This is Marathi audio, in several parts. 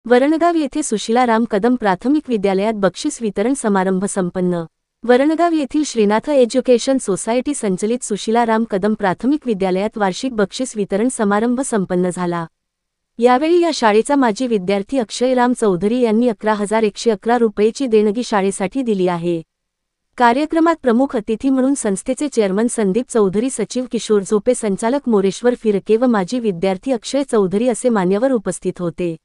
वरणगाव येथे सुशीलाराम कदम प्राथमिक विद्यालयात बक्षीस वितरण समारंभ संपन्न। वरणगाव येथील श्रीनाथ एज्युकेशन सोसायटी संचलित सुशीलाराम कदम प्राथमिक विद्यालयात वार्षिक बक्षीस वितरण समारंभ संपन्न झाला। यावेळी या शाळेचा माजी विद्यार्थी अक्षयराम चौधरी यांनी 11,111 रुपयेची देणगी शाळेसाठी दिली आहे। कार्यक्रमात प्रमुख अतिथी म्हणून संस्थेचे चेअरमन संदीप चौधरी, सचिव किशोर झोपे, संचालक मोरेश्वर फिरके व माजी विद्यार्थी अक्षय चौधरी असे मान्यवर उपस्थित होते।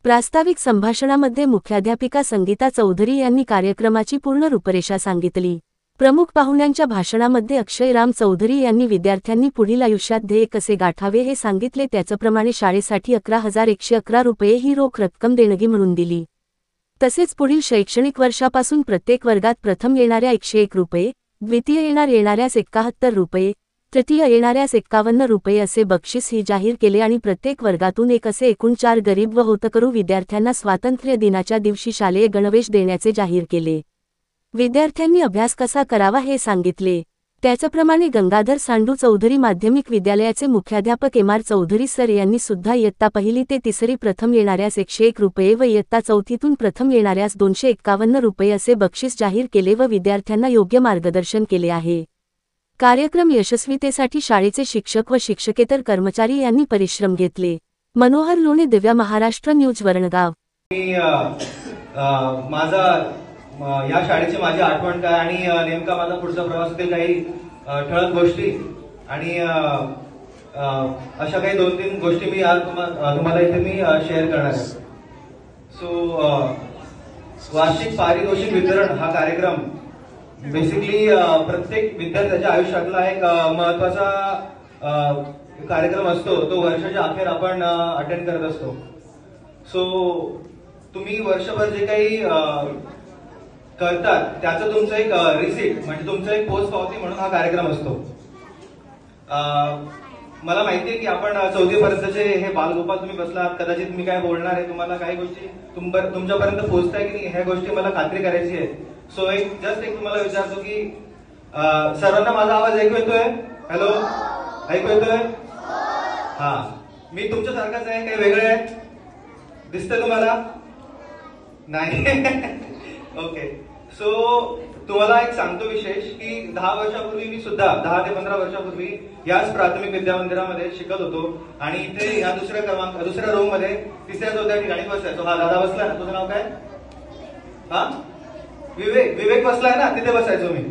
प्रास्ताविक संभाषणामध्ये मुख्याध्यापिका संगीता चौधरी यांनी कार्यक्रमाची पूर्ण रूपरेषा सांगितली। प्रमुख पाहुण्यांच्या भाषणामध्ये अक्षयराम चौधरी यांनी विद्यार्थ्यांनी पुढील आयुष्यात ध्येय कसे गाठावे हे सांगितले। त्याचप्रमाणे शाळेसाठी 11,111 रुपये ही रोख रक्कम देणगी म्हणून दिली। तसेच पुढील शैक्षणिक वर्षापासून प्रत्येक वर्गात प्रथम येणाऱ्या 101 रुपये, द्वितीय येणाऱ्यास 71 रुपये, तृतीय येणाऱ्यास 51 रुपये असे बक्षीस ही जाहीर केले आणि प्रत्येक वर्गातून एक असे एकूण 4 गरीब व होतकरू विद्यार्थ्यांना स्वातंत्र्य दिनाच्या दिवशी शालेय गणवेश देण्याचे जाहीर केले। विद्यार्थ्यांनी अभ्यास कसा करावा हे सांगितले। त्याचप्रमाणे गंगाधर सांडू चौधरी माध्यमिक विद्यालयाचे मुख्याध्यापक MR चौधरी सर यांनी सुद्धा इयत्ता पहिली ते तिसरी प्रथम येणाऱ्यास 101 रुपये व इयत्ता चौथीतून प्रथम येणाऱ्यास 251 रुपये असे बक्षीस जाहीर केले व विद्यार्थ्यांना योग्य मार्गदर्शन केले आहे। कार्यक्रम यशस्वीतेसाठी शाळेचे शिक्षक व शिक्षकेतर कर्मचारी यांनी परिश्रम घेतले। मनोहर लोणे, दिव्या महाराष्ट्र न्यूज, वरणगाव। या शाळेची माझी आठवण काय आणि नेमका माझा पुढचा प्रवासातील काही ठळक गोष्टी आणि अशा काही 2-3 गोष्टी मी आज तुम्हाला इथे मी शेअर करणार आहे। वार्षिक पारितोषिक वितरण हा कार्यक्रम बेसिकली प्रत्येक विद्यार्थ्याच्या आयुष्यातला एक महत्वाचा कार्यक्रम असतो। तो वर्षाच्या अखेर आपण अटेंड करत असतो। तुम्ही वर्षभर जे काही करतात त्याचं तुमचं एक रिसीट म्हणजे तुमचं एक पोच पावती म्हणून हा कार्यक्रम असतो। मला माहितीये की आपण 4वी पर्यंतचे हे बालगोपाल तुम्ही बसलात, कदाचित मी काय बोलणार आहे तुम्हाला काही गोष्टी तुमच्यापर्यंत पोहोचताय की नाही ह्या गोष्टी मला खात्री करायची आहे। एक तुम्हाला विचारतो की सर्वांना माझा आवाज ऐकू येतोय? हॅलो, ऐकू येतोय? हा, मी तुमच्यासारखाच आहे, काही वेगळे आहे? दिसतंय तुम्हाला? नाही? ओके, तुम्हाला एक सांगतो विशेष की 10 वर्षापूर्वी मी सुद्धा 10 ते 15 वर्षापूर्वी याच प्राथमिक विद्यामंदिरामध्ये शिकत होतो आणि इथे या दुसऱ्या रूम मध्ये 3-4 ठिकाणी बसायचो। हा दादा बसलाय ना, तुझं नाव काय? हा, विवेक बसलाय ना, तिथे बसायचो मी।